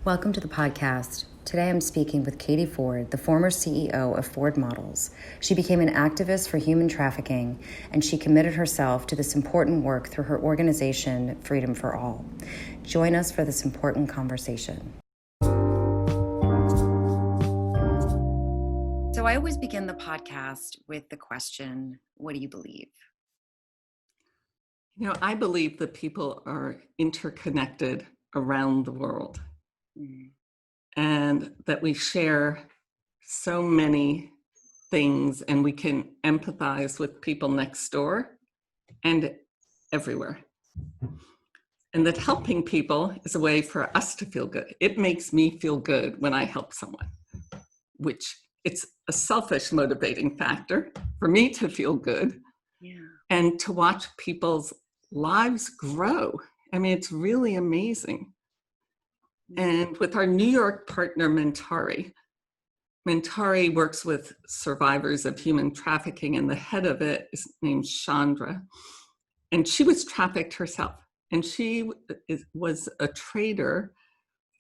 Welcome to the podcast. Today I'm speaking with Katie Ford, the former CEO of Ford Models. She became an activist for human trafficking, and she committed herself to this important work through her organization, Freedom for All. Join us for this important conversation. So I always begin the podcast with the question, what do you believe? I believe that people are interconnected around the world. And that we share so many things and we can empathize with people next door and everywhere. And that helping people is a way for us to feel good. It makes me feel good when I help someone, which it's a selfish motivating factor for me to feel good and to watch people's lives grow. I mean, it's really amazing. And with our New York partner, Mentari works with survivors of human trafficking, and the head of it is named Chandra. And she was trafficked herself. And she was a trader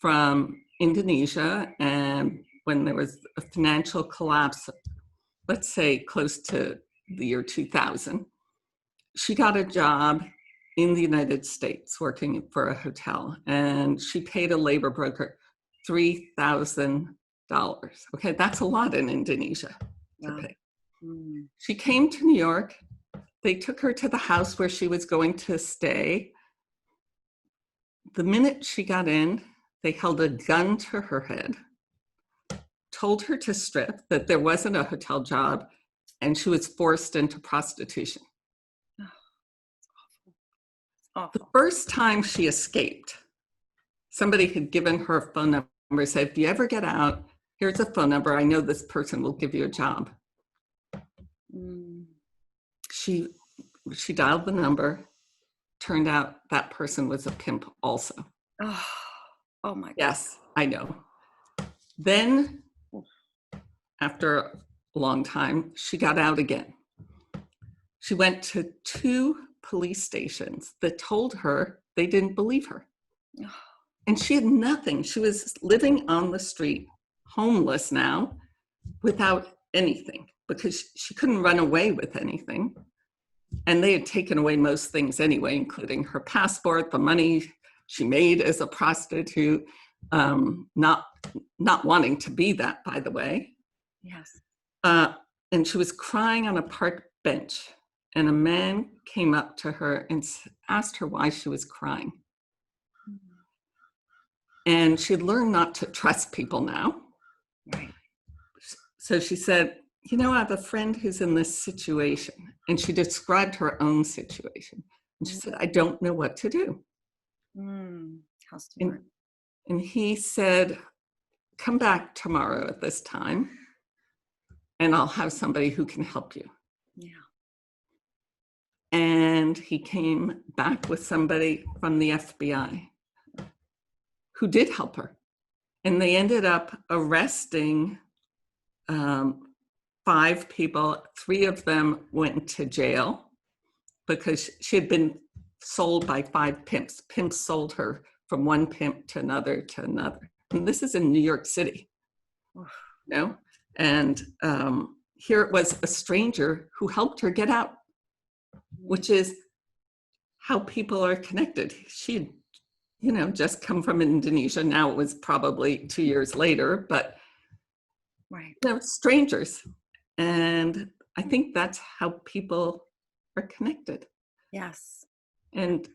from Indonesia. And when there was a financial collapse, let's say close to the year 2000, she got a job in the United States working for a hotel, and she paid a labor broker $3,000. Okay, that's a lot in Indonesia to pay. She came to New York. They took her to the house where she was going to stay. The minute she got in, they held a gun to her head, told her to strip, that there wasn't a hotel job, and she was forced into prostitution. The first time she escaped, somebody had given her a phone number, said, if you ever get out, here's a phone number. I know this person will give you a job. She dialed the number. Turned out that person was a pimp also. Oh my God. Yes, I know. Then, after a long time, she got out again. She went to 2 police stations that told her they didn't believe her. And she had nothing. She was living on the street, homeless now, without anything, because she couldn't run away with anything. And they had taken away most things anyway, including her passport, the money she made as a prostitute, not wanting to be that, by the way. Yes. And she was crying on a park bench. And a man came up to her and asked her why she was crying. And she'd learned not to trust people now. Right. So she said, I have a friend who's in this situation. And she described her own situation. And she said, I don't know what to do. How smart. And he said, come back tomorrow at this time, and I'll have somebody who can help you. Yeah. And he came back with somebody from the FBI who did help her. And they ended up arresting 5 people. 3 of them went to jail because she had been sold by 5 pimps. Pimps sold her from one pimp to another to another. And this is in New York City, And here it was a stranger who helped her get out, which is how people are connected. She'd, just come from Indonesia. Now it was probably 2 years later, but strangers. And I think that's how people are connected. Yes. And,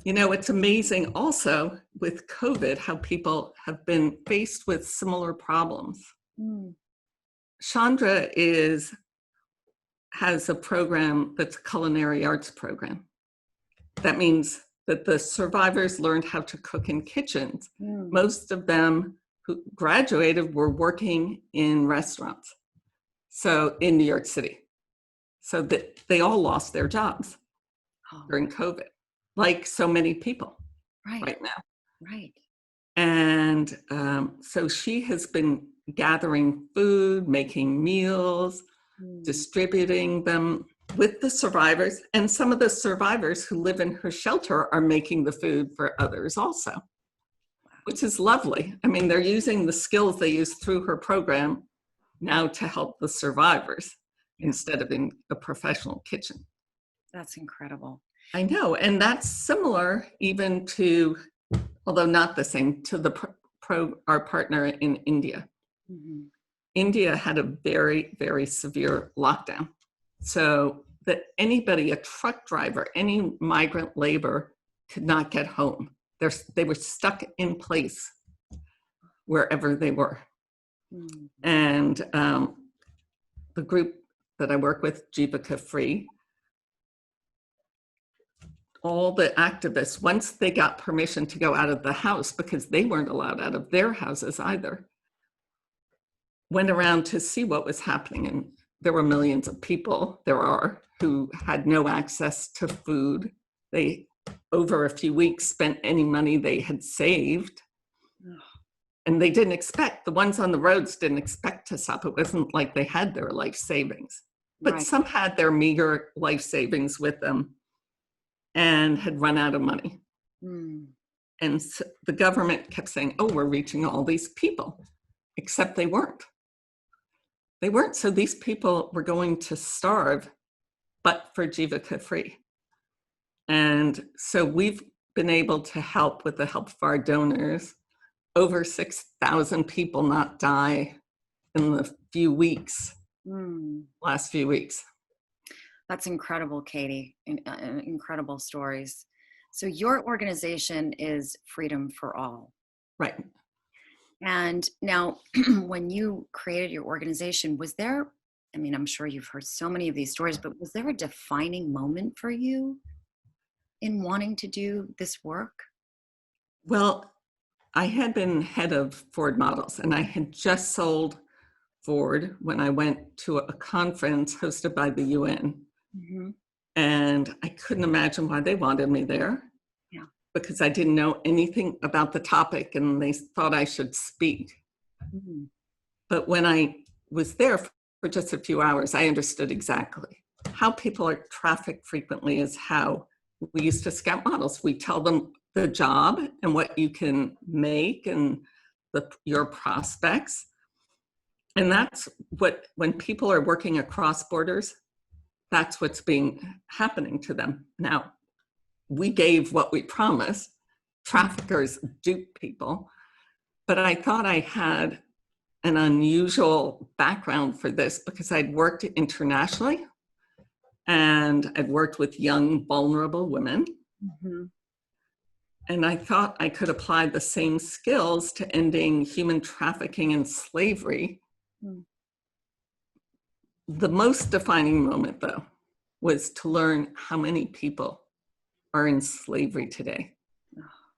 it's amazing also with COVID, how people have been faced with similar problems. Chandra has a program that's a culinary arts program. That means that the survivors learned how to cook in kitchens. Most of them who graduated were working in restaurants, so in New York City. So that they all lost their jobs during COVID, like so many people right now. Right. And so she has been gathering food, making meals, distributing them with the survivors. And some of the survivors who live in her shelter are making the food for others also. which is lovely. I mean, they're using the skills they used through her program now to help the survivors instead of in a professional kitchen. That's incredible. I know. And that's similar even to, although not the same, to our partner in India. Mm-hmm. India had a very, very severe lockdown. So that anybody, a truck driver, any migrant labor could not get home. They were stuck in place wherever they were. Mm-hmm. And the group that I work with, Jivika Free, all the activists, once they got permission to go out of the house, because they weren't allowed out of their houses either, went around to see what was happening. And there were millions of people, who had no access to food. They, over a few weeks, spent any money they had saved. And they didn't expect, the ones on the roads didn't expect to stop. It wasn't like they had their life savings. But some had their meager life savings with them and had run out of money. And so the government kept saying, oh, we're reaching all these people, except they weren't. They weren't. So these people were going to starve, but for Jivika Free. And so we've been able to help with the help of our donors, over 6,000 people not die in the last few weeks. That's incredible, Katie. Incredible stories. So your organization is Freedom for All. Right. And now when you created your organization, was there, I mean, I'm sure you've heard so many of these stories, but was there a defining moment for you in wanting to do this work? Well, I had been head of Ford Models, and I had just sold Ford when I went to a conference hosted by the UN. Mm-hmm. And I couldn't imagine why they wanted me there. Yeah. Because I didn't know anything about the topic and they thought I should speak. Mm-hmm. But when I was there for just a few hours, I understood exactly how people are trafficked frequently is how we used to scout models. We tell them the job and what you can make and your prospects. And that's when people are working across borders, that's what's happening to them. Now, we gave what we promised. Traffickers dupe people. But I thought I had an unusual background for this because I'd worked internationally and I'd worked with young, vulnerable women. Mm-hmm. And I thought I could apply the same skills to ending human trafficking and slavery. Mm. The most defining moment, though, was to learn how many people are in slavery today.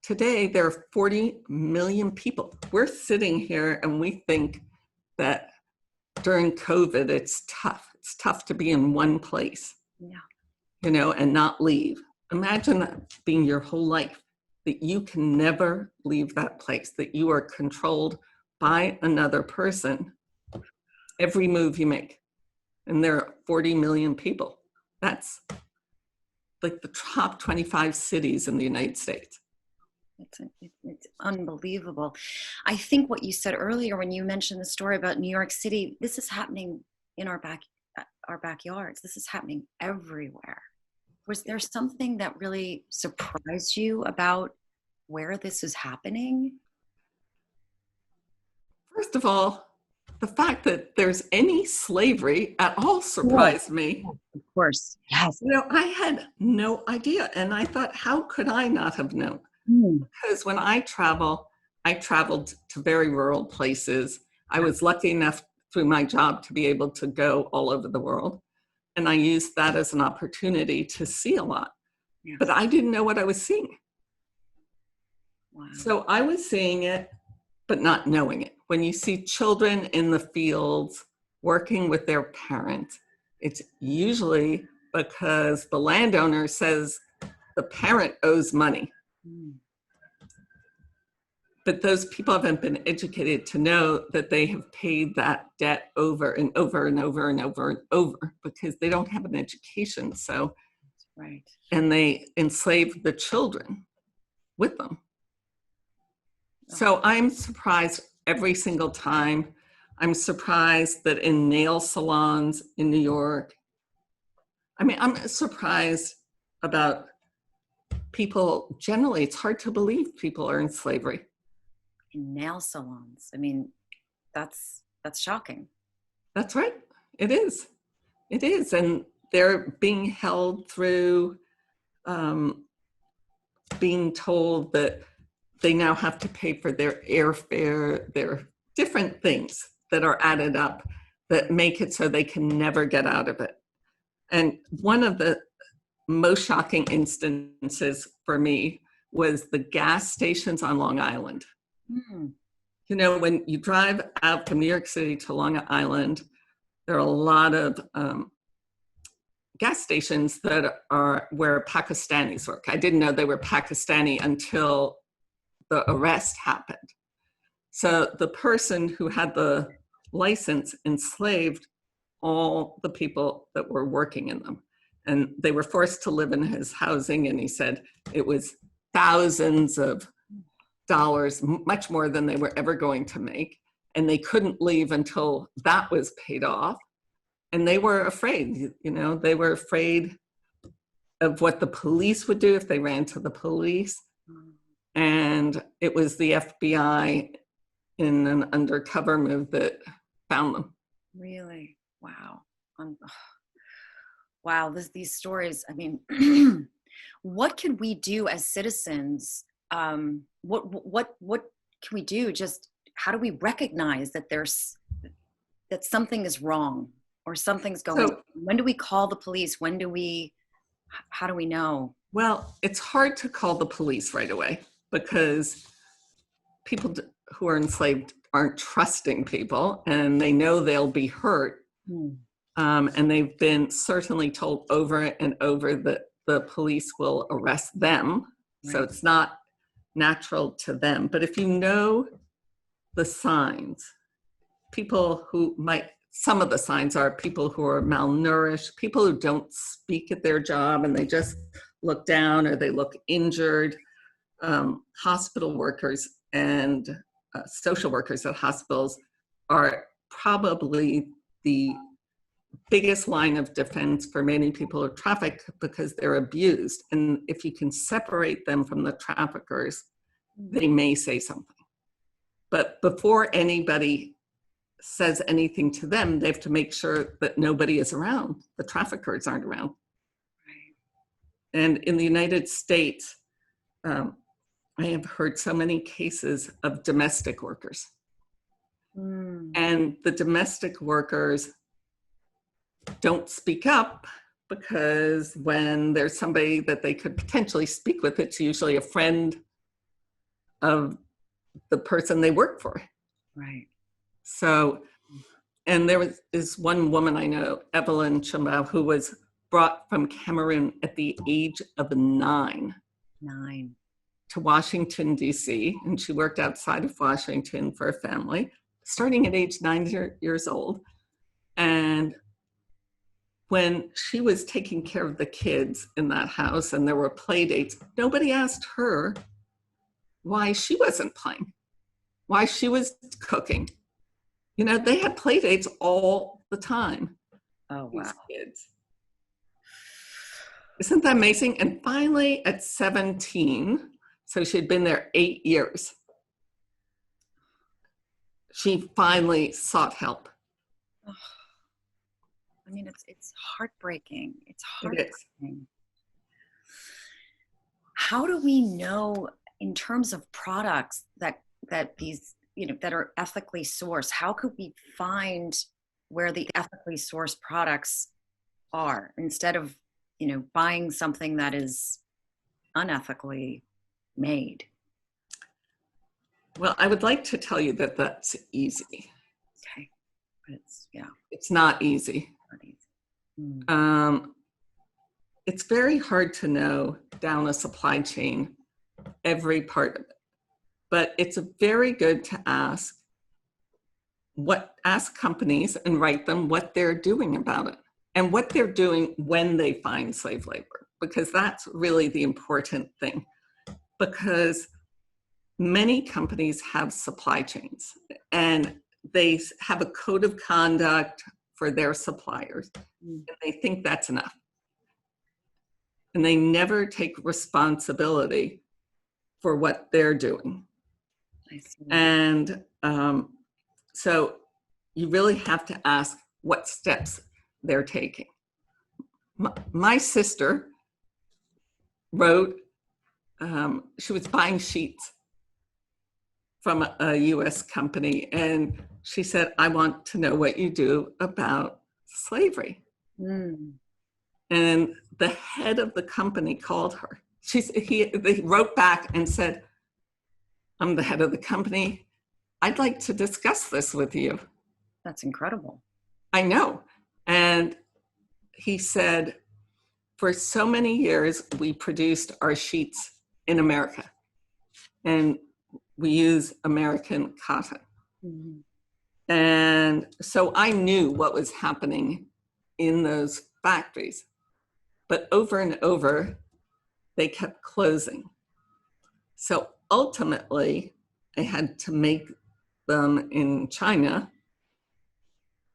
Today, there are 40 million people. We're sitting here and we think that during COVID, it's tough. It's tough to be in one place, and not leave. Imagine that being your whole life, that you can never leave that place, that you are controlled by another person every move you make. And there are 40 million people. That's like the top 25 cities in the United States. It's unbelievable. I think what you said earlier when you mentioned the story about New York City, this is happening in our backyards. This is happening everywhere. Was there something that really surprised you about where this is happening? First of all, the fact that there's any slavery at all surprised me. Of course, yes. I had no idea. And I thought, how could I not have known? Because when I traveled to very rural places. I was lucky enough through my job to be able to go all over the world. And I used that as an opportunity to see a lot. Yes. But I didn't know what I was seeing. Wow. So I was seeing it, but not knowing it. When you see children in the fields working with their parents, it's usually because the landowner says the parent owes money. But those people haven't been educated to know that they have paid that debt over and over and over and over and over because they don't have an education. So, right. And they enslave the children with them. So I'm surprised every single time. I'm surprised that in nail salons in New York, I mean, I'm surprised about people generally. It's hard to believe people are in slavery. In nail salons. I mean, that's shocking. That's right. It is. It is. And they're being held through being told that they now have to pay for their airfare, their different things that are added up that make it so they can never get out of it. And one of the most shocking instances for me was the gas stations on Long Island. Mm. You know, when you drive out from New York City to Long Island, there are a lot of gas stations that are where Pakistanis work. I didn't know they were Pakistani until the arrest happened. So the person who had the license enslaved all the people that were working in them. And they were forced to live in his housing. And he said it was thousands of dollars, much more than they were ever going to make. And they couldn't leave until that was paid off. And they were afraid, you know, they were afraid of what the police would do if they ran to the police. And it was the FBI in an undercover move that found them. Really? Wow. Wow, these stories, I mean, what can we do as citizens? What can we do? Just how do we recognize that that something is wrong or something's going on? When do we call the police? How do we know? Well, it's hard to call the police right away because people who are enslaved aren't trusting people and they know they'll be hurt. And they've been certainly told over and over that the police will arrest them. Right. So it's not natural to them. But if you know the signs, some of the signs are people who are malnourished, people who don't speak at their job and they just look down or they look injured, hospital workers and social workers at hospitals are probably the biggest line of defense for many people who are trafficked because they're abused. And if you can separate them from the traffickers, they may say something. But before anybody says anything to them, they have to make sure that nobody is around. The traffickers aren't around. Right. And in the United States, I have heard so many cases of domestic workers. And the domestic workers don't speak up because when there's somebody that they could potentially speak with, it's usually a friend of the person they work for. Right. So, and there is one woman I know, Evelyn Chambao, who was brought from Cameroon at the age of 9 to Washington, D.C., and she worked outside of Washington for a family, starting at age 9 years old. And when she was taking care of the kids in that house and there were play dates, nobody asked her why she wasn't playing, why she was cooking. You know, they had play dates all the time. Oh, wow. These kids. Isn't that amazing? And finally at 17, so she'd been there 8 years, she finally sought help. Oh. I mean, it's heartbreaking. It's heartbreaking. How do we know in terms of products that these, you know, that are ethically sourced? How could we find where the ethically sourced products are instead of, you know, buying something that is unethically made? Well, I would like to tell you that that's easy. Okay. But it's not easy. It's very hard to know down a supply chain every part of it, but it's very good to ask companies and write them what they're doing about it and what they're doing when they find slave labor, because that's really the important thing. Because many companies have supply chains, and they have a code of conduct for their suppliers, and they think that's enough. And they never take responsibility for what they're doing. I see. And so you really have to ask what steps they're taking. My sister wrote, she was buying sheets from a US company, and she said, I want to know what you do about slavery. And the head of the company called her. They wrote back and said, I'm the head of the company. I'd like to discuss this with you. That's incredible. I know. And he said, for so many years, we produced our sheets in America, and we use American cotton. And so I knew what was happening in those factories. But over and over, they kept closing. So ultimately, I had to make them in China.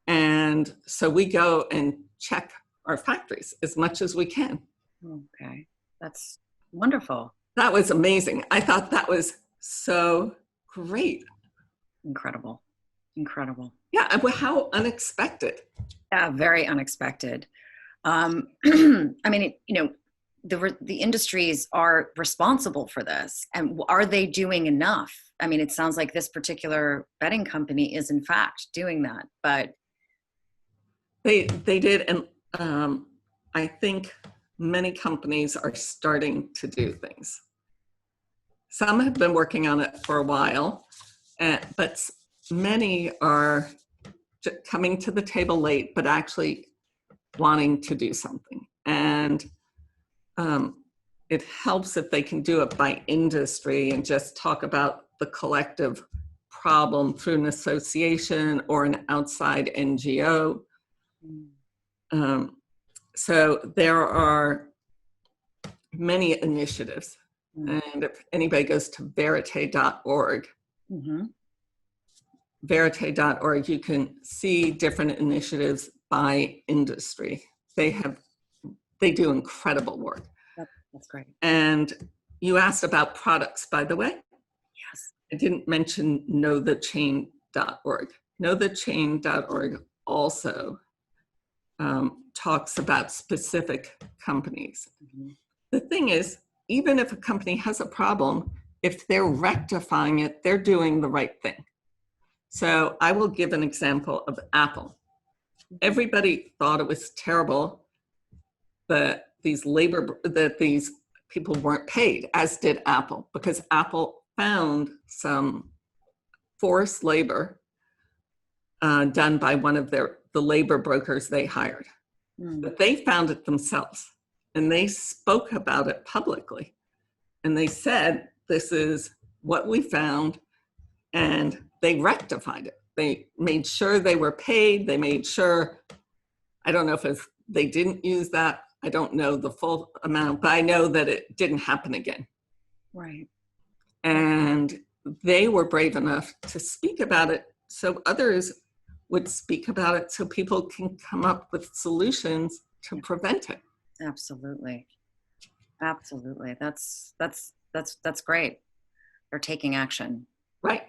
And so we go and check our factories as much as we can. Okay, that's wonderful. That was amazing. I thought that was so great. Incredible. Incredible. Yeah, how unexpected. Yeah, very unexpected. I mean, the industries are responsible for this, and are they doing enough? I mean, it sounds like this particular bedding company is in fact doing that, but they did, and I think many companies are starting to do things. Some have been working on it for a while, but many are coming to the table late, but actually wanting to do something. And it helps if they can do it by industry and just talk about the collective problem through an association or an outside NGO. So there are many initiatives. And if anybody goes to verite.org, verite.org, you can see different initiatives by industry. They do incredible work. That's great. And you asked about products, by the way. Yes. I didn't mention knowthechain.org. Knowthechain.org also talks about specific companies. The thing is, even if a company has a problem, if they're rectifying it, they're doing the right thing. So I will give an example of Apple. Everybody thought it was terrible that these people weren't paid, as did Apple, because Apple found some forced labor done by one of the labor brokers they hired. But they found it themselves, and they spoke about it publicly. And they said, this is what we found, and they rectified it. They made sure they were paid. They made sure, I don't know if they didn't use that. I don't know the full amount, but I know that it didn't happen again. Right. And they were brave enough to speak about it so others would speak about it, so people can come up with solutions to prevent it. Absolutely. Absolutely. That's great. They're taking action. Right.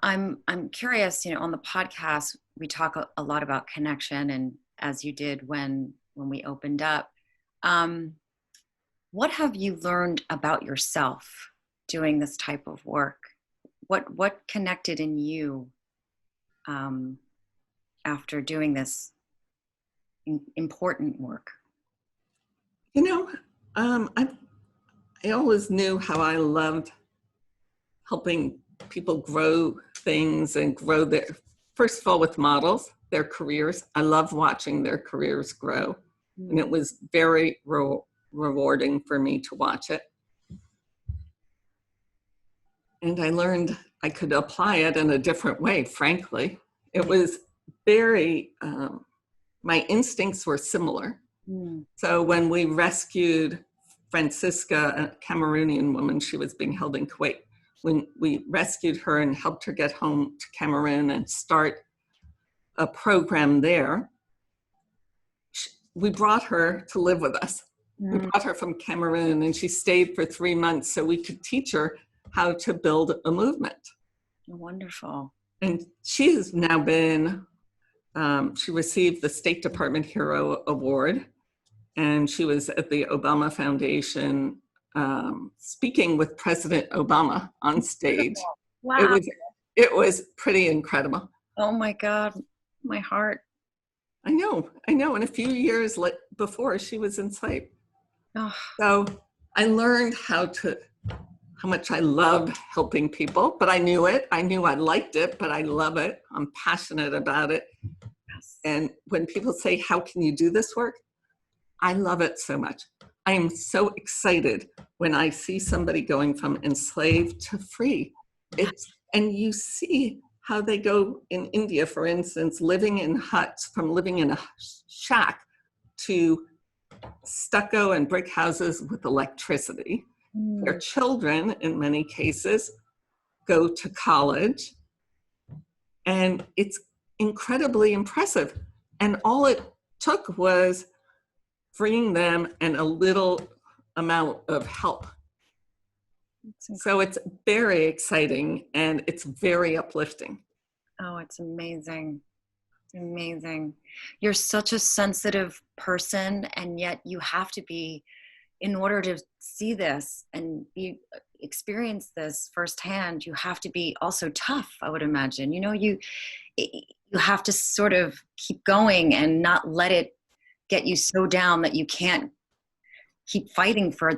I'm curious, on the podcast, we talk a lot about connection, and as you did when we opened up, what have you learned about yourself doing this type of work? What connected in you after doing this important work? I always knew how I loved helping people grow things and grow first of all, with models, their careers. I love watching their careers grow. And it was very rewarding for me to watch it. And I learned I could apply it in a different way, frankly. It was very, my instincts were similar. So when we rescued Francisca, a Cameroonian woman, she was being held in Kuwait. when we rescued her and helped her get home to Cameroon and start a program there, we brought her to live with us. We brought her from Cameroon, and she stayed for 3 months so we could teach her how to build a movement. Wonderful. And she has now been, she received the State Department Hero Award, and she was at the Obama Foundation speaking with President Obama on stage. Wow. It was pretty incredible. Oh my God, my heart. I know. And a few years before, she was in sight. Oh. So I learned how much I love helping people, but I knew it. I knew I liked it, but I love it. I'm passionate about it. Yes. And when people say, how can you do this work? I love it so much. I am so excited when I see somebody going from enslaved to free. And you see how they go in India, for instance, living in huts, from living in a shack to stucco and brick houses with electricity. Their children, in many cases, go to college. And it's incredibly impressive. And all it took was freeing them and a little amount of help. So it's very exciting and it's very uplifting. Oh, it's amazing. Amazing. You're such a sensitive person, and yet you have to be, in order to see this and experience this firsthand, you have to be also tough, I would imagine. You have to sort of keep going and not let it get you so down that you can't keep fighting for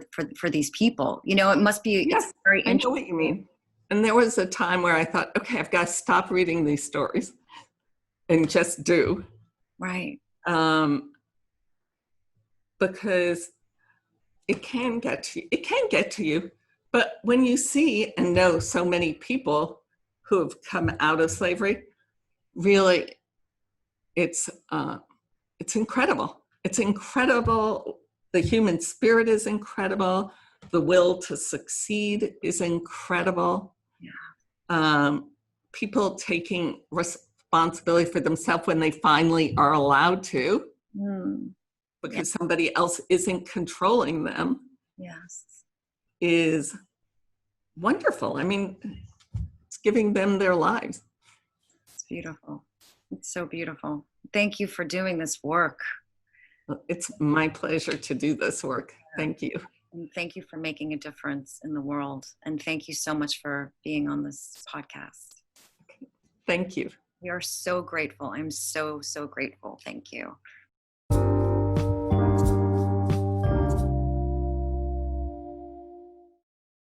these people. It must be. Yes, it's very I know what you mean. And there was a time where I thought, okay, I've got to stop reading these stories and just do. Right. Because it can get to you. But when you see and know so many people who have come out of slavery, really, it's incredible. It's incredible. The human spirit is incredible. The will to succeed is incredible. Yeah. People taking responsibility for themselves when they finally are allowed to, because somebody else isn't controlling them. Yes. Is wonderful. I mean, it's giving them their lives. It's beautiful. It's so beautiful. Thank you for doing this work. It's my pleasure to do this work. Thank you. And thank you for making a difference in the world. And thank you so much for being on this podcast. Thank you. We are so grateful. I'm so, so grateful. Thank you.